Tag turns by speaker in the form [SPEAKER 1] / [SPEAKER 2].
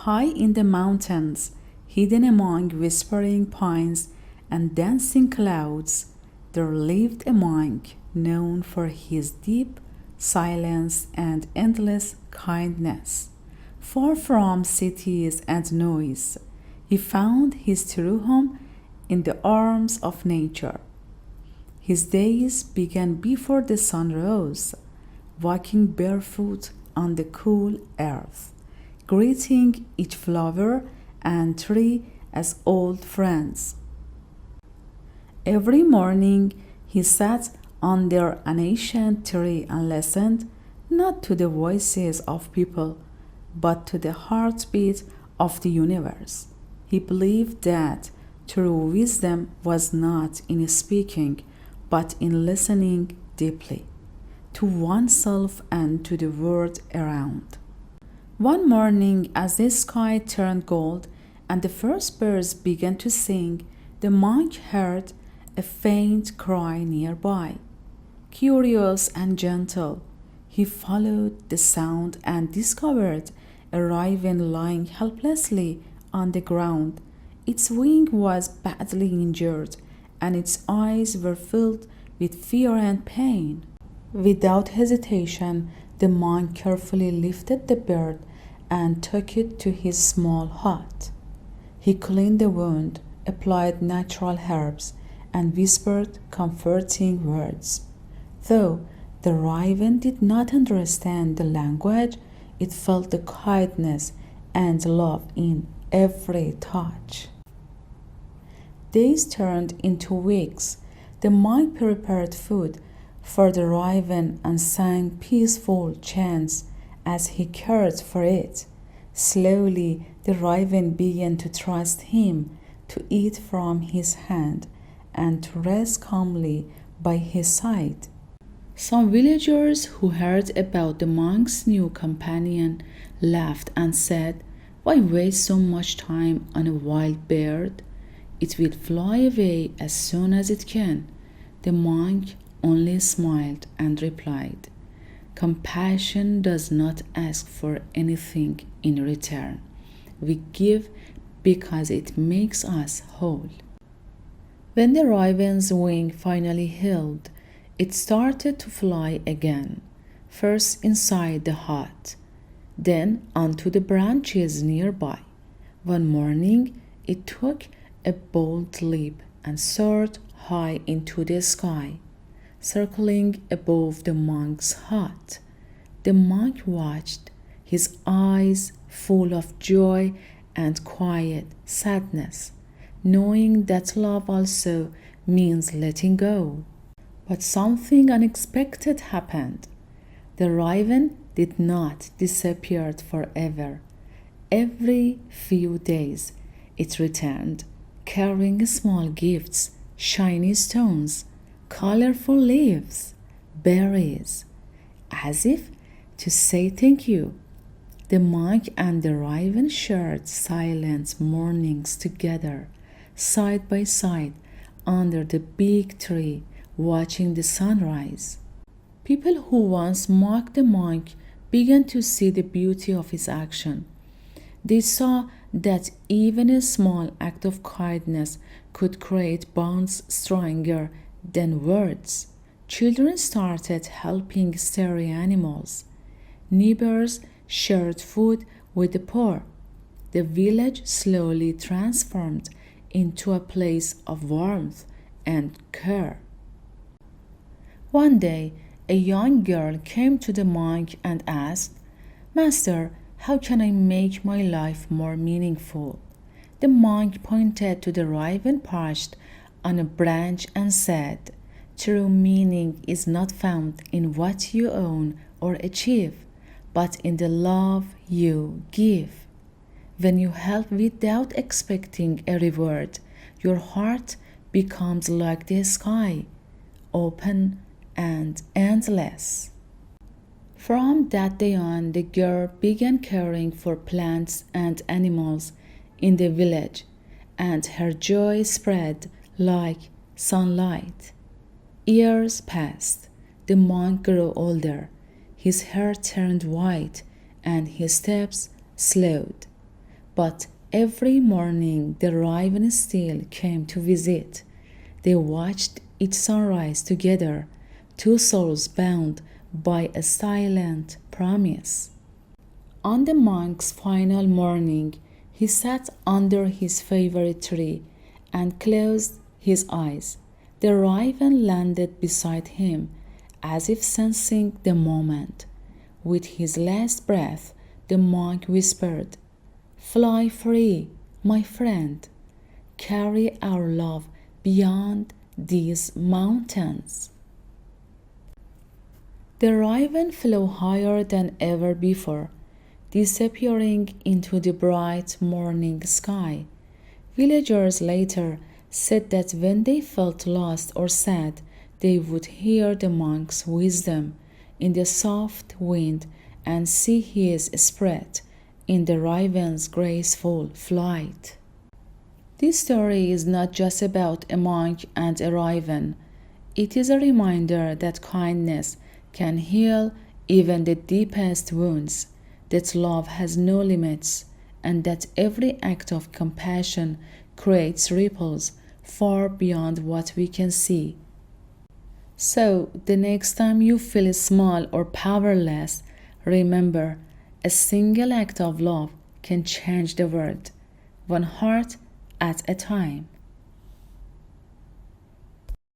[SPEAKER 1] High in the mountains, hidden among whispering pines and dancing clouds, there lived a monk known for his deep silence and endless kindness. Far from cities and noise, he found his true home in the arms of nature. His days began before the sun rose, walking barefoot on the cool earth, greeting each flower and tree as old friends. Every morning he sat under an ancient tree and listened not to the voices of people, but to the heartbeat of the universe. He believed that true wisdom was not in speaking, but in listening deeply to oneself and to the world around. One morning, as the sky turned gold and the first birds began to sing, the monk heard a faint cry nearby. Curious and gentle, he followed the sound and discovered a raven lying helplessly on the ground. Its wing was badly injured, and its eyes were filled with fear and pain. Without hesitation, the monk carefully lifted the bird and took it to his small hut. He cleaned the wound, applied natural herbs, and whispered comforting words. Though the raven did not understand the language, it felt the kindness and love in every touch. Days turned into weeks. The monk prepared food for the raven and sang peaceful chants as he cared for it. Slowly, the raven began to trust him, to eat from his hand, and to rest calmly by his side. Some villagers who heard about the monk's new companion laughed and said, "Why waste so much time on a wild bird? It will fly away as soon as it can." The monk only smiled and replied, "Compassion does not ask for anything in return. We give because it makes us whole." When the raven's wing finally healed, it started to fly again, first inside the hut, then onto the branches nearby. One morning, it took a bold leap and soared high into the sky, circling above the monk's hut. The monk watched, his eyes full of joy and quiet sadness, knowing that love also means letting go. But something unexpected happened. The raven did not disappear forever. Every few days it returned, carrying small gifts, shiny stones, colorful leaves, berries, as if to say thank you. The monk and the raven shared silent mornings together, side by side, under the big tree, watching the sunrise. People who once mocked the monk began to see the beauty of his action. They saw that even a small act of kindness could create bonds stronger than words. Children started helping stray animals. Neighbors shared food with the poor. The village slowly transformed into a place of warmth and care. One day, a young girl came to the monk and asked, "Master, how can I make my life more meaningful?" The monk pointed to the raven perched on a branch and said, "True meaning is not found in what you own or achieve, but in the love you give. When you help without expecting a reward, your heart becomes like the sky, open and endless." From that day on, the girl began caring for plants and animals in the village, and her joy spread like sunlight. Years passed. The monk grew older. His hair turned white and his steps slowed. But every morning the raven still came to visit. They watched its sunrise together, two souls bound by a silent promise. On the monk's final morning, he sat under his favorite tree and closed his eyes. The raven landed beside him, as if sensing the moment. With his last breath, the monk whispered, "Fly free, my friend. Carry our love beyond these mountains." The raven flew higher than ever before, disappearing into the bright morning sky. Villagers later said that when they felt lost or sad, they would hear the monk's wisdom in the soft wind and see his spirit in the raven's graceful flight. This story is not just about a monk and a raven. It is a reminder that kindness can heal even the deepest wounds, that love has no limits, and that every act of compassion creates ripples far beyond what we can see. So, the next time you feel small or powerless, remember, a single act of love can change the world, one heart at a time.